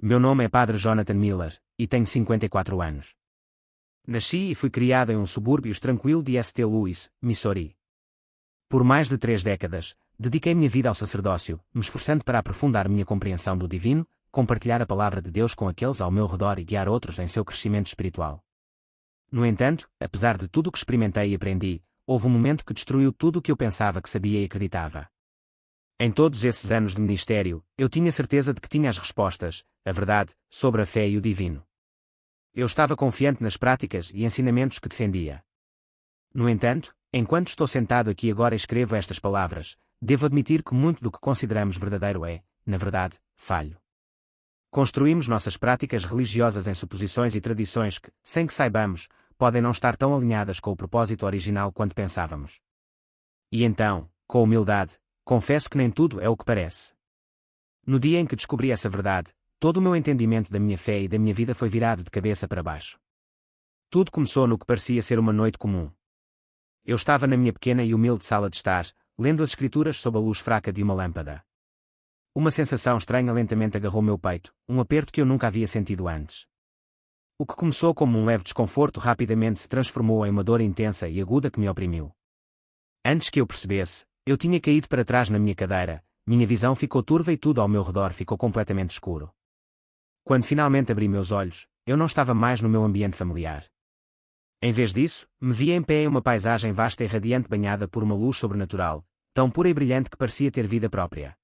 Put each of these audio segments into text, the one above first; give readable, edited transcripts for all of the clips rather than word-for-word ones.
Meu nome é Padre Jonathan Miller, e tenho 54 anos. Nasci e fui criado em um subúrbio tranquilo de St. Louis, Missouri. Por mais de 3 décadas, dediquei minha vida ao sacerdócio, me esforçando para aprofundar minha compreensão do divino, compartilhar a palavra de Deus com aqueles ao meu redor e guiar outros em seu crescimento espiritual. No entanto, apesar de tudo o que experimentei e aprendi, houve um momento que destruiu tudo o que eu pensava que sabia e acreditava. Em todos esses anos de ministério, eu tinha certeza de que tinha as respostas, a verdade, sobre a fé e o divino. Eu estava confiante nas práticas e ensinamentos que defendia. No entanto, enquanto estou sentado aqui agora e escrevo estas palavras, devo admitir que muito do que consideramos verdadeiro é, na verdade, falho. Construímos nossas práticas religiosas em suposições e tradições que, sem que saibamos, podem não estar tão alinhadas com o propósito original quanto pensávamos. E então, com humildade, confesso que nem tudo é o que parece. No dia em que descobri essa verdade, todo o meu entendimento da minha fé e da minha vida foi virado de cabeça para baixo. Tudo começou no que parecia ser uma noite comum. Eu estava na minha pequena e humilde sala de estar, lendo as escrituras sob a luz fraca de uma lâmpada. Uma sensação estranha lentamente agarrou meu peito, um aperto que eu nunca havia sentido antes. O que começou como um leve desconforto rapidamente se transformou em uma dor intensa e aguda que me oprimiu. Antes que eu percebesse, eu tinha caído para trás na minha cadeira, minha visão ficou turva e tudo ao meu redor ficou completamente escuro. Quando finalmente abri meus olhos, eu não estava mais no meu ambiente familiar. Em vez disso, me via em pé em uma paisagem vasta e radiante banhada por uma luz sobrenatural, tão pura e brilhante que parecia ter vida própria.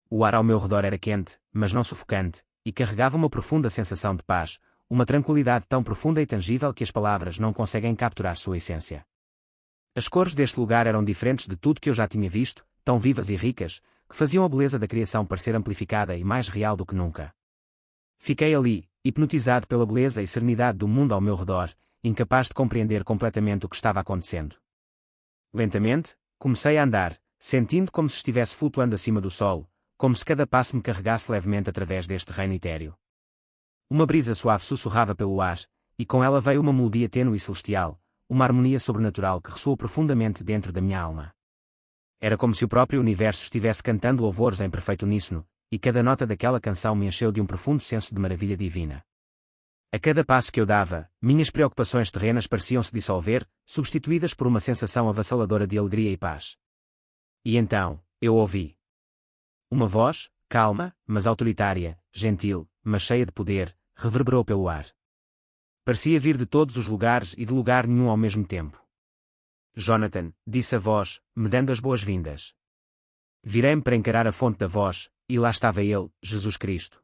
O ar ao meu redor era quente, mas não sufocante, e carregava uma profunda sensação de paz, uma tranquilidade tão profunda e tangível que as palavras não conseguem capturar sua essência. As cores deste lugar eram diferentes de tudo que eu já tinha visto, tão vivas e ricas, que faziam a beleza da criação parecer amplificada e mais real do que nunca. Fiquei ali, hipnotizado pela beleza e serenidade do mundo ao meu redor, incapaz de compreender completamente o que estava acontecendo. Lentamente, comecei a andar, sentindo como se estivesse flutuando acima do solo, como se cada passo me carregasse levemente através deste reino etéreo. Uma brisa suave sussurrava pelo ar, e com ela veio uma melodia tênue e celestial, uma harmonia sobrenatural que ressoou profundamente dentro da minha alma. Era como se o próprio universo estivesse cantando louvores em perfeito uníssono, e cada nota daquela canção me encheu de um profundo senso de maravilha divina. A cada passo que eu dava, minhas preocupações terrenas pareciam se dissolver, substituídas por uma sensação avassaladora de alegria e paz. E então, eu ouvi. Uma voz, calma, mas autoritária, gentil, mas cheia de poder, reverberou pelo ar. Parecia vir de todos os lugares e de lugar nenhum ao mesmo tempo. Jonathan, disse a voz, me dando as boas-vindas. Virei-me para encarar a fonte da voz, e lá estava ele, Jesus Cristo.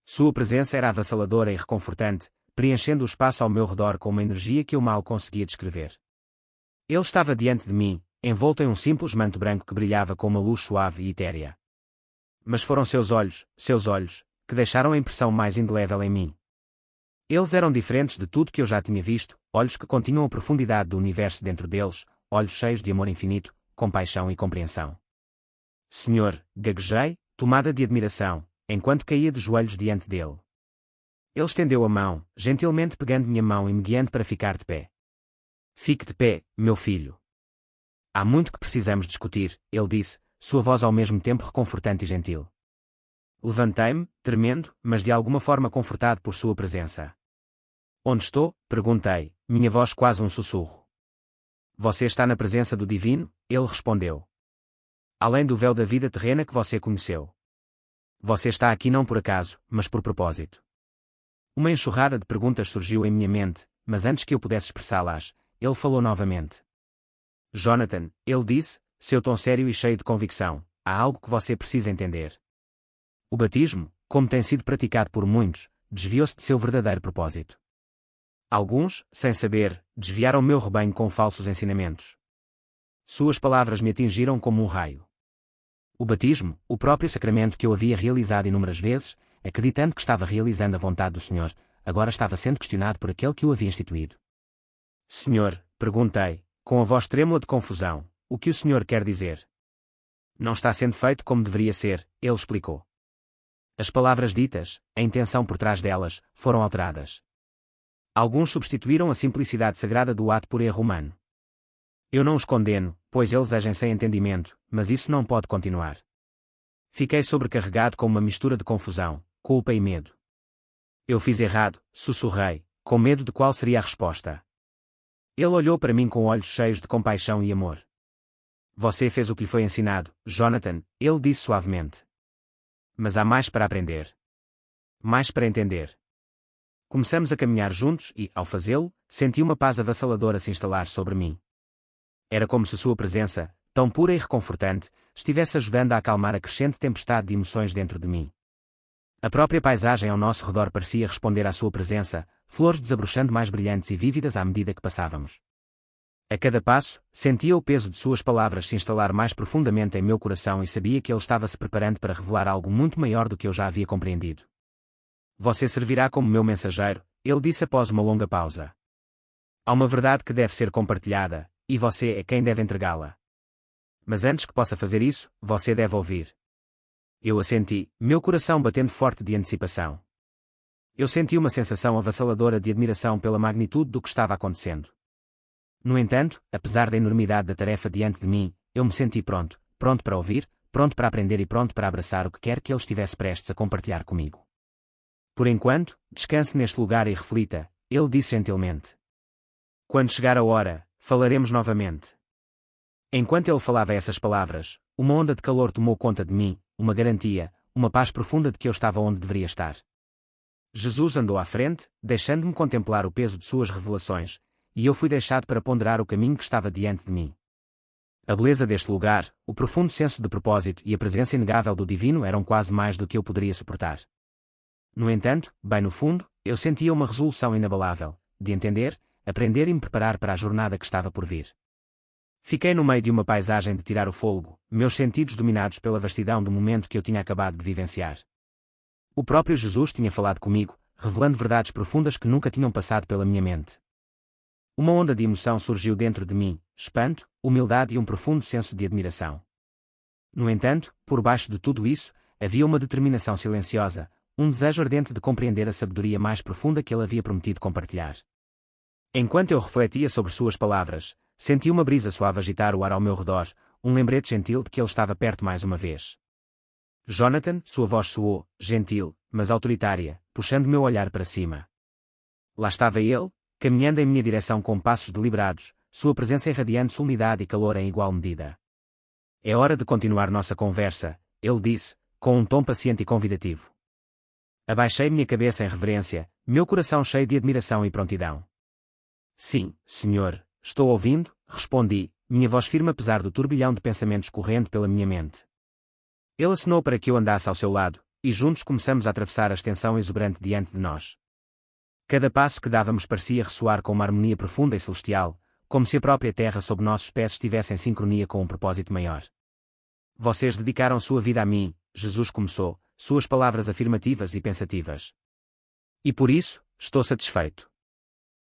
Sua presença era avassaladora e reconfortante, preenchendo o espaço ao meu redor com uma energia que eu mal conseguia descrever. Ele estava diante de mim, envolto em um simples manto branco que brilhava com uma luz suave e etérea. Mas foram seus olhos, que deixaram a impressão mais indelével em mim. Eles eram diferentes de tudo que eu já tinha visto, olhos que continham a profundidade do universo dentro deles, olhos cheios de amor infinito, compaixão e compreensão. Senhor, gaguejei, tomada de admiração, enquanto caía de joelhos diante dele. Ele estendeu a mão, gentilmente pegando minha mão e me guiando para ficar de pé. Fique de pé, meu filho. Há muito que precisamos discutir, ele disse, sua voz ao mesmo tempo reconfortante e gentil. Levantei-me, tremendo, mas de alguma forma confortado por sua presença. Onde estou? Perguntei, minha voz quase um sussurro. Você está na presença do divino? Ele respondeu. Além do véu da vida terrena que você conheceu. Você está aqui não por acaso, mas por propósito. Uma enxurrada de perguntas surgiu em minha mente, mas antes que eu pudesse expressá-las, ele falou novamente. Jonathan, ele disse, seu tom sério e cheio de convicção, há algo que você precisa entender. O batismo, como tem sido praticado por muitos, desviou-se de seu verdadeiro propósito. Alguns, sem saber, desviaram meu rebanho com falsos ensinamentos. Suas palavras me atingiram como um raio. O batismo, o próprio sacramento que eu havia realizado inúmeras vezes, acreditando que estava realizando a vontade do Senhor, agora estava sendo questionado por aquele que o havia instituído. Senhor, perguntei, com a voz trêmula de confusão, o que o Senhor quer dizer? Não está sendo feito como deveria ser, ele explicou. As palavras ditas, a intenção por trás delas, foram alteradas. Alguns substituíram a simplicidade sagrada do ato por erro humano. Eu não os condeno, pois eles agem sem entendimento, mas isso não pode continuar. Fiquei sobrecarregado com uma mistura de confusão, culpa e medo. Eu fiz errado, sussurrei, com medo de qual seria a resposta. Ele olhou para mim com olhos cheios de compaixão e amor. Você fez o que lhe foi ensinado, Jonathan, ele disse suavemente. Mas há mais para aprender. Mais para entender. Começamos a caminhar juntos e, ao fazê-lo, senti uma paz avassaladora se instalar sobre mim. Era como se sua presença, tão pura e reconfortante, estivesse ajudando a acalmar a crescente tempestade de emoções dentro de mim. A própria paisagem ao nosso redor parecia responder à sua presença, flores desabrochando mais brilhantes e vívidas à medida que passávamos. A cada passo, sentia o peso de suas palavras se instalar mais profundamente em meu coração e sabia que ele estava se preparando para revelar algo muito maior do que eu já havia compreendido. Você servirá como meu mensageiro, ele disse após uma longa pausa. Há uma verdade que deve ser compartilhada, e você é quem deve entregá-la. Mas antes que possa fazer isso, você deve ouvir. Eu assenti, meu coração batendo forte de antecipação. Eu senti uma sensação avassaladora de admiração pela magnitude do que estava acontecendo. No entanto, apesar da enormidade da tarefa diante de mim, eu me senti pronto para ouvir, pronto para aprender e pronto para abraçar o que quer que ele estivesse prestes a compartilhar comigo. Por enquanto, descanse neste lugar e reflita, ele disse gentilmente. Quando chegar a hora, falaremos novamente. Enquanto ele falava essas palavras, uma onda de calor tomou conta de mim, uma garantia, uma paz profunda de que eu estava onde deveria estar. Jesus andou à frente, deixando-me contemplar o peso de suas revelações, e eu fui deixado para ponderar o caminho que estava diante de mim. A beleza deste lugar, o profundo senso de propósito e a presença inegável do divino eram quase mais do que eu poderia suportar. No entanto, bem no fundo, eu sentia uma resolução inabalável, de entender, aprender e me preparar para a jornada que estava por vir. Fiquei no meio de uma paisagem de tirar o fôlego, meus sentidos dominados pela vastidão do momento que eu tinha acabado de vivenciar. O próprio Jesus tinha falado comigo, revelando verdades profundas que nunca tinham passado pela minha mente. Uma onda de emoção surgiu dentro de mim, espanto, humildade e um profundo senso de admiração. No entanto, por baixo de tudo isso, havia uma determinação silenciosa, um desejo ardente de compreender a sabedoria mais profunda que ele havia prometido compartilhar. Enquanto eu refletia sobre suas palavras, senti uma brisa suave agitar o ar ao meu redor, um lembrete gentil de que ele estava perto mais uma vez. Jonathan, sua voz soou, gentil, mas autoritária, puxando meu olhar para cima. Lá estava ele, caminhando em minha direção com passos deliberados, sua presença irradiando solenidade e calor em igual medida. É hora de continuar nossa conversa, ele disse, com um tom paciente e convidativo. Abaixei minha cabeça em reverência, meu coração cheio de admiração e prontidão. Sim, senhor, estou ouvindo, respondi, minha voz firme apesar do turbilhão de pensamentos correndo pela minha mente. Ele acenou para que eu andasse ao seu lado, e juntos começamos a atravessar a extensão exuberante diante de nós. Cada passo que dávamos parecia ressoar com uma harmonia profunda e celestial, como se a própria terra sob nossos pés estivesse em sincronia com um propósito maior. Vocês dedicaram sua vida a mim, Jesus começou, suas palavras afirmativas e pensativas. E por isso, estou satisfeito.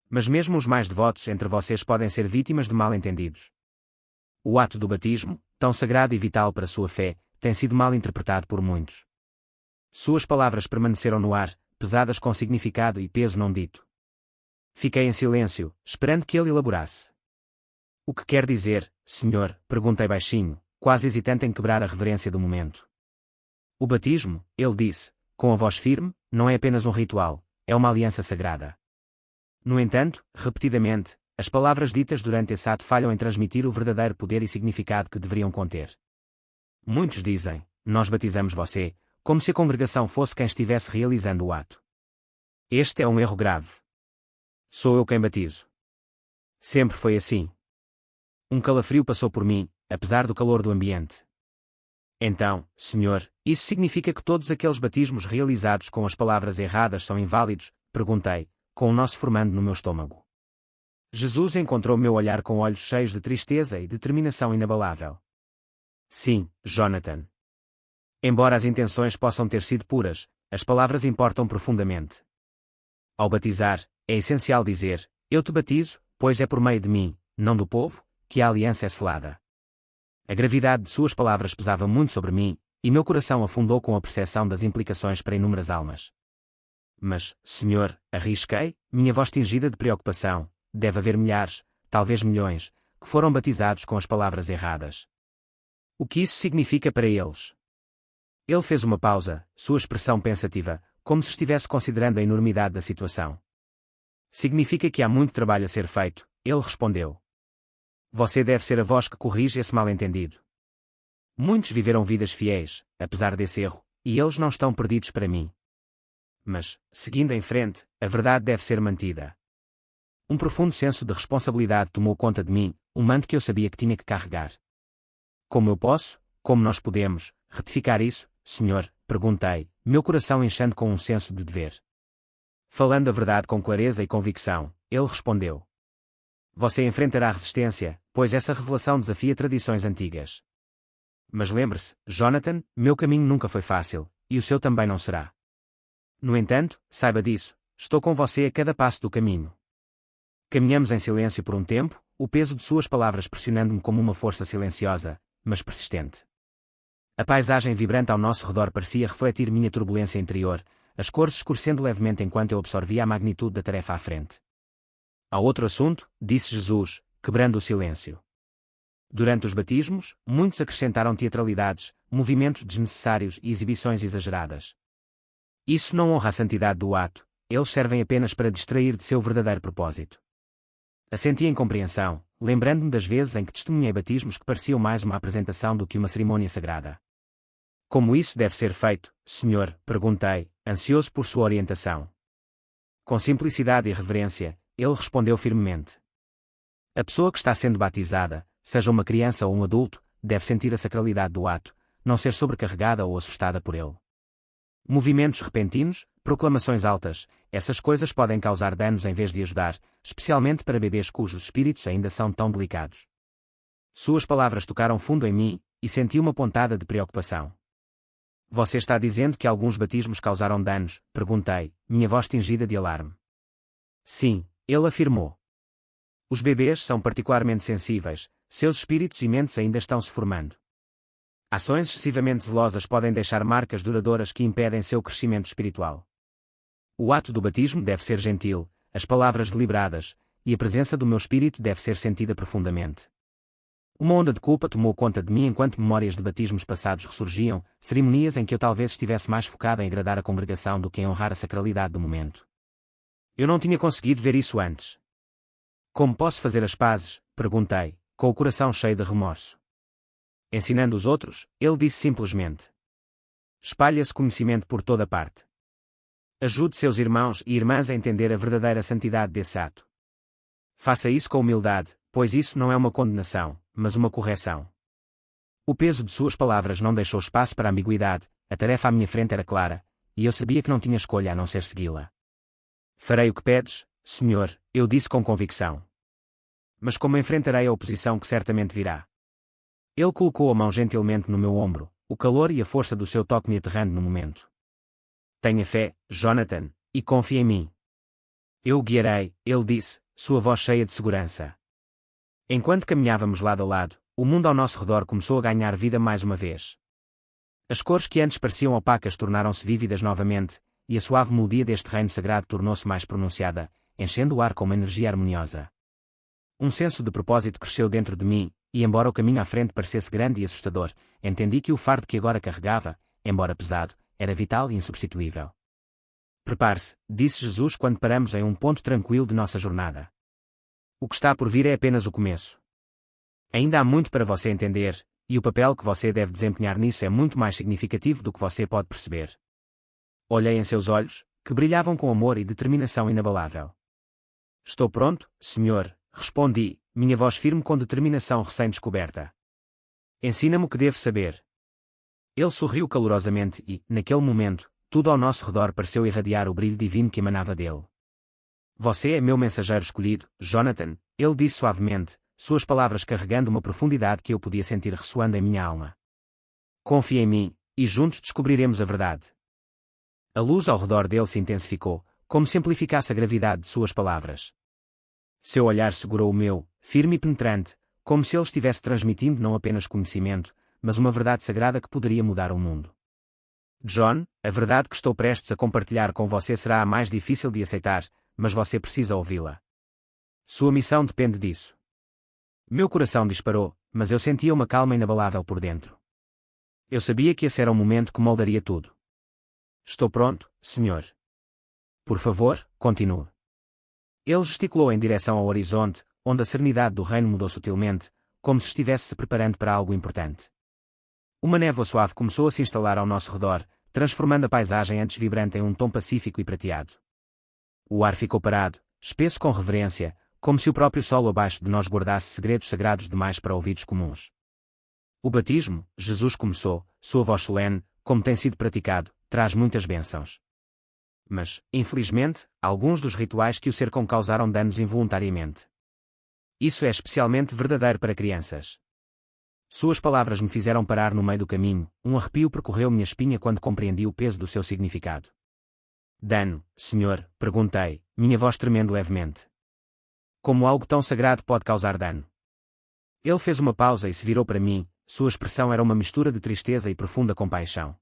Mas mesmo os mais devotos entre vocês podem ser vítimas de mal-entendidos. O ato do batismo, tão sagrado e vital para sua fé, tem sido mal interpretado por muitos. Suas palavras permaneceram no ar, pesadas com significado e peso não dito. Fiquei em silêncio, esperando que ele elaborasse. O que quer dizer, senhor? Perguntei baixinho, quase hesitante em quebrar a reverência do momento. O batismo, ele disse, com a voz firme, não é apenas um ritual, é uma aliança sagrada. No entanto, repetidamente, as palavras ditas durante esse ato falham em transmitir o verdadeiro poder e significado que deveriam conter. Muitos dizem, nós batizamos você, como se a congregação fosse quem estivesse realizando o ato. Este é um erro grave. Sou eu quem batizo. Sempre foi assim. Um calafrio passou por mim, apesar do calor do ambiente. Então, senhor, isso significa que todos aqueles batismos realizados com as palavras erradas são inválidos? Perguntei, com o nó se formando no meu estômago. Jesus encontrou meu olhar com olhos cheios de tristeza e determinação inabalável. Sim, Jonathan. Embora as intenções possam ter sido puras, as palavras importam profundamente. Ao batizar, é essencial dizer, eu te batizo, pois é por meio de mim, não do povo, que a aliança é selada. A gravidade de suas palavras pesava muito sobre mim, e meu coração afundou com a percepção das implicações para inúmeras almas. Mas, senhor, arrisquei, minha voz tingida de preocupação, deve haver milhares, talvez milhões, que foram batizados com as palavras erradas. O que isso significa para eles? Ele fez uma pausa, sua expressão pensativa, como se estivesse considerando a enormidade da situação. Significa que há muito trabalho a ser feito, ele respondeu. Você deve ser a voz que corrige esse mal-entendido. Muitos viveram vidas fiéis, apesar desse erro, e eles não estão perdidos para mim. Mas, seguindo em frente, a verdade deve ser mantida. Um profundo senso de responsabilidade tomou conta de mim, um manto que eu sabia que tinha que carregar. Como eu posso, como nós podemos, retificar isso, senhor? Perguntei, meu coração enchendo com um senso de dever. Falando a verdade com clareza e convicção, ele respondeu. Você enfrentará resistência, pois essa revelação desafia tradições antigas. Mas lembre-se, Jonathan, meu caminho nunca foi fácil, e o seu também não será. No entanto, saiba disso, estou com você a cada passo do caminho. Caminhamos em silêncio por um tempo, o peso de suas palavras pressionando-me como uma força silenciosa, mas persistente. A paisagem vibrante ao nosso redor parecia refletir minha turbulência interior, as cores escurecendo levemente enquanto eu absorvia a magnitude da tarefa à frente. Há outro assunto, disse Jesus, quebrando o silêncio. Durante os batismos, muitos acrescentaram teatralidades, movimentos desnecessários e exibições exageradas. Isso não honra a santidade do ato, eles servem apenas para distrair de seu verdadeiro propósito. Assenti em compreensão, lembrando-me das vezes em que testemunhei batismos que pareciam mais uma apresentação do que uma cerimônia sagrada. Como isso deve ser feito, senhor? Perguntei, ansioso por sua orientação. Com simplicidade e reverência, ele respondeu firmemente. A pessoa que está sendo batizada, seja uma criança ou um adulto, deve sentir a sacralidade do ato, não ser sobrecarregada ou assustada por ele. Movimentos repentinos, proclamações altas, essas coisas podem causar danos em vez de ajudar, especialmente para bebês cujos espíritos ainda são tão delicados. Suas palavras tocaram fundo em mim, e senti uma pontada de preocupação. Você está dizendo que alguns batismos causaram danos? Perguntei, minha voz tingida de alarme. Sim, ele afirmou. Os bebês são particularmente sensíveis, seus espíritos e mentes ainda estão se formando. Ações excessivamente zelosas podem deixar marcas duradouras que impedem seu crescimento espiritual. O ato do batismo deve ser gentil, as palavras deliberadas, e a presença do meu espírito deve ser sentida profundamente. Uma onda de culpa tomou conta de mim enquanto memórias de batismos passados ressurgiam, cerimonias em que eu talvez estivesse mais focada em agradar a congregação do que em honrar a sacralidade do momento. Eu não tinha conseguido ver isso antes. Como posso fazer as pazes? Perguntei, com o coração cheio de remorso. Ensinando os outros, ele disse simplesmente. Espalhe esse conhecimento por toda parte. Ajude seus irmãos e irmãs a entender a verdadeira santidade desse ato. Faça isso com humildade, pois isso não é uma condenação, mas uma correção. O peso de suas palavras não deixou espaço para ambiguidade, a tarefa à minha frente era clara, e eu sabia que não tinha escolha a não ser segui-la. Farei o que pedes, senhor, eu disse com convicção. Mas como enfrentarei a oposição que certamente virá? Ele colocou a mão gentilmente no meu ombro, o calor e a força do seu toque me aterrando no momento. Tenha fé, Jonathan, e confie em mim. Eu o guiarei, ele disse, sua voz cheia de segurança. Enquanto caminhávamos lado a lado, o mundo ao nosso redor começou a ganhar vida mais uma vez. As cores que antes pareciam opacas tornaram-se vívidas novamente, e a suave melodia deste reino sagrado tornou-se mais pronunciada, enchendo o ar com uma energia harmoniosa. Um senso de propósito cresceu dentro de mim, e embora o caminho à frente parecesse grande e assustador, entendi que o fardo que agora carregava, embora pesado, era vital e insubstituível. Prepare-se, disse Jesus quando paramos em um ponto tranquilo de nossa jornada. O que está por vir é apenas o começo. Ainda há muito para você entender, e o papel que você deve desempenhar nisso é muito mais significativo do que você pode perceber. Olhei em seus olhos, que brilhavam com amor e determinação inabalável. Estou pronto, senhor, respondi, minha voz firme com determinação recém-descoberta. Ensina-me o que devo saber. Ele sorriu calorosamente e, naquele momento, tudo ao nosso redor pareceu irradiar o brilho divino que emanava dele. Você é meu mensageiro escolhido, Jonathan, ele disse suavemente, suas palavras carregando uma profundidade que eu podia sentir ressoando em minha alma. Confie em mim, e juntos descobriremos a verdade. A luz ao redor dele se intensificou, como se amplificasse a gravidade de suas palavras. Seu olhar segurou o meu, firme e penetrante, como se ele estivesse transmitindo não apenas conhecimento, mas uma verdade sagrada que poderia mudar o mundo. John, a verdade que estou prestes a compartilhar com você será a mais difícil de aceitar, mas você precisa ouvi-la. Sua missão depende disso. Meu coração disparou, mas eu sentia uma calma inabalável por dentro. Eu sabia que esse era o momento que moldaria tudo. Estou pronto, senhor. Por favor, continue. Ele gesticulou em direção ao horizonte, onde a serenidade do reino mudou sutilmente, como se estivesse se preparando para algo importante. Uma névoa suave começou a se instalar ao nosso redor, transformando a paisagem antes vibrante em um tom pacífico e prateado. O ar ficou parado, espesso com reverência, como se o próprio solo abaixo de nós guardasse segredos sagrados demais para ouvidos comuns. O batismo, Jesus começou, sua voz solene, como tem sido praticado, traz muitas bênçãos. Mas, infelizmente, alguns dos rituais que o cercam causaram danos involuntariamente. Isso é especialmente verdadeiro para crianças. Suas palavras me fizeram parar no meio do caminho, um arrepio percorreu minha espinha quando compreendi o peso do seu significado. Dano, senhor? Perguntei, minha voz tremendo levemente. Como algo tão sagrado pode causar dano? Ele fez uma pausa e se virou para mim, sua expressão era uma mistura de tristeza e profunda compaixão.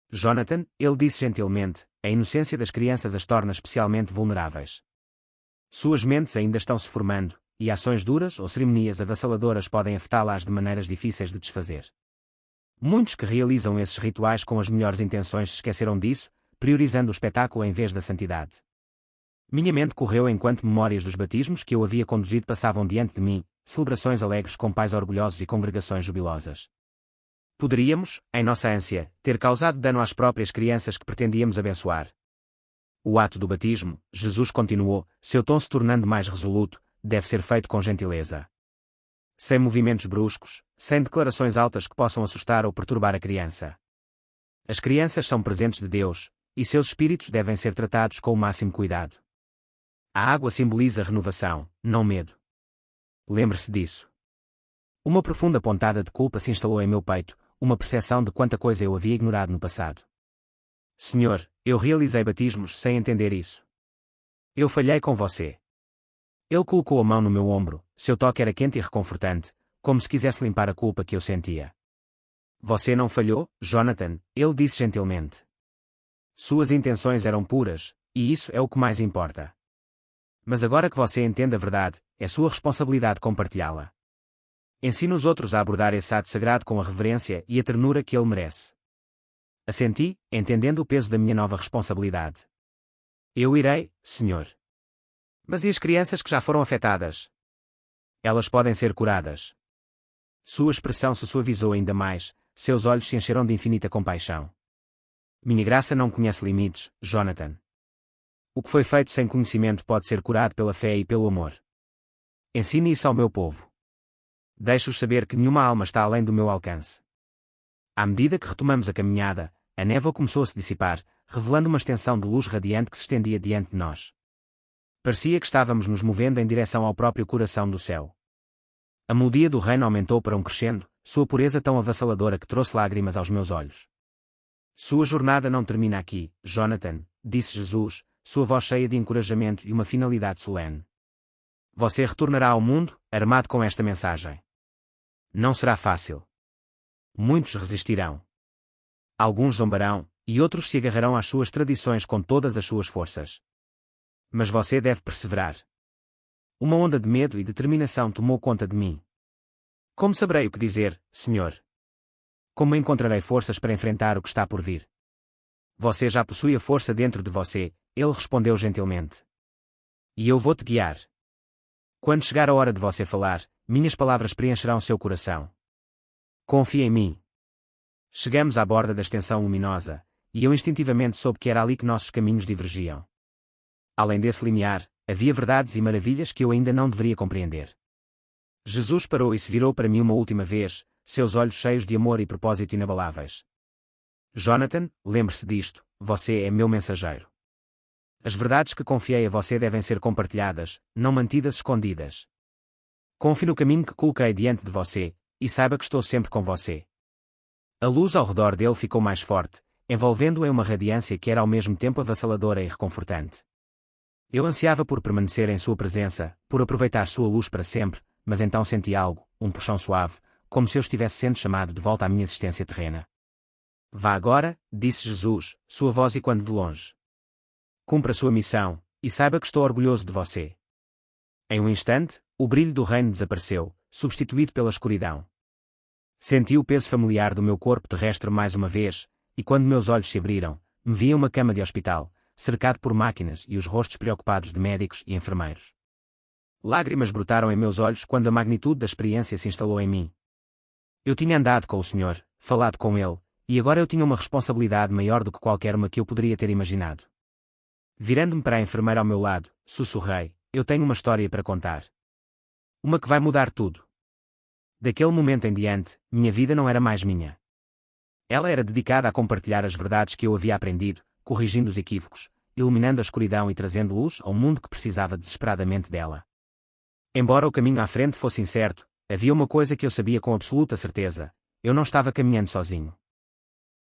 Jonathan, ele disse gentilmente, a inocência das crianças as torna especialmente vulneráveis. Suas mentes ainda estão se formando, e ações duras ou cerimonias avassaladoras podem afetá-las de maneiras difíceis de desfazer. Muitos que realizam esses rituais com as melhores intenções se esqueceram disso, priorizando o espetáculo em vez da santidade. Minha mente correu enquanto memórias dos batismos que eu havia conduzido passavam diante de mim, celebrações alegres com pais orgulhosos e congregações jubilosas. Poderíamos, em nossa ânsia, ter causado dano às próprias crianças que pretendíamos abençoar. O ato do batismo, Jesus continuou, seu tom se tornando mais resoluto, deve ser feito com gentileza. Sem movimentos bruscos, sem declarações altas que possam assustar ou perturbar a criança. As crianças são presentes de Deus, e seus espíritos devem ser tratados com o máximo cuidado. A água simboliza renovação, não medo. Lembre-se disso. Uma profunda pontada de culpa se instalou em meu peito, uma percepção de quanta coisa eu havia ignorado no passado. Senhor, eu realizei batismos sem entender isso. Eu falhei com você. Ele colocou a mão no meu ombro, seu toque era quente e reconfortante, como se quisesse limpar a culpa que eu sentia. Você não falhou, Jonathan, ele disse gentilmente. Suas intenções eram puras, e isso é o que mais importa. Mas agora que você entende a verdade, é sua responsabilidade compartilhá-la. Ensine os outros a abordar esse ato sagrado com a reverência e a ternura que ele merece. Assenti, entendendo o peso da minha nova responsabilidade. Eu irei, senhor. Mas e as crianças que já foram afetadas? Elas podem ser curadas. Sua expressão se suavizou ainda mais, seus olhos se encheram de infinita compaixão. Minha graça não conhece limites, Jonathan. O que foi feito sem conhecimento pode ser curado pela fé e pelo amor. Ensine isso ao meu povo. Deixe-os saber que nenhuma alma está além do meu alcance. À medida que retomamos a caminhada, a névoa começou a se dissipar, revelando uma extensão de luz radiante que se estendia diante de nós. Parecia que estávamos nos movendo em direção ao próprio coração do céu. A melodia do reino aumentou para um crescendo, sua pureza tão avassaladora que trouxe lágrimas aos meus olhos. Sua jornada não termina aqui, Jonathan, disse Jesus, sua voz cheia de encorajamento e uma finalidade solene. Você retornará ao mundo, armado com esta mensagem. Não será fácil. Muitos resistirão. Alguns zombarão, e outros se agarrarão às suas tradições com todas as suas forças. Mas você deve perseverar. Uma onda de medo e determinação tomou conta de mim. Como saberei o que dizer, Senhor? Como encontrarei forças para enfrentar o que está por vir? Você já possui a força dentro de você, ele respondeu gentilmente. E eu vou te guiar. Quando chegar a hora de você falar, minhas palavras preencherão seu coração. Confie em mim. Chegamos à borda da extensão luminosa, e eu instintivamente soube que era ali que nossos caminhos divergiam. Além desse limiar, havia verdades e maravilhas que eu ainda não deveria compreender. Jesus parou e se virou para mim uma última vez, seus olhos cheios de amor e propósito inabaláveis. Jonathan, lembre-se disto, você é meu mensageiro. As verdades que confiei a você devem ser compartilhadas, não mantidas escondidas. Confie no caminho que coloquei diante de você, e saiba que estou sempre com você. A luz ao redor dele ficou mais forte, envolvendo-o em uma radiância que era ao mesmo tempo avassaladora e reconfortante. Eu ansiava por permanecer em sua presença, por aproveitar sua luz para sempre, mas então senti algo, um puxão suave, como se eu estivesse sendo chamado de volta à minha existência terrena. Vá agora, disse Jesus, sua voz ecoando de longe. Cumpra sua missão, e saiba que estou orgulhoso de você. Em um instante, o brilho do reino desapareceu, substituído pela escuridão. Senti o peso familiar do meu corpo terrestre mais uma vez, e quando meus olhos se abriram, me vi em uma cama de hospital, cercado por máquinas e os rostos preocupados de médicos e enfermeiros. Lágrimas brotaram em meus olhos quando a magnitude da experiência se instalou em mim. Eu tinha andado com o Senhor, falado com Ele, e agora eu tinha uma responsabilidade maior do que qualquer uma que eu poderia ter imaginado. Virando-me para a enfermeira ao meu lado, sussurrei: eu tenho uma história para contar. Uma que vai mudar tudo. Daquele momento em diante, minha vida não era mais minha. Ela era dedicada a compartilhar as verdades que eu havia aprendido, corrigindo os equívocos, iluminando a escuridão e trazendo luz ao mundo que precisava desesperadamente dela. Embora o caminho à frente fosse incerto, havia uma coisa que eu sabia com absoluta certeza: eu não estava caminhando sozinho.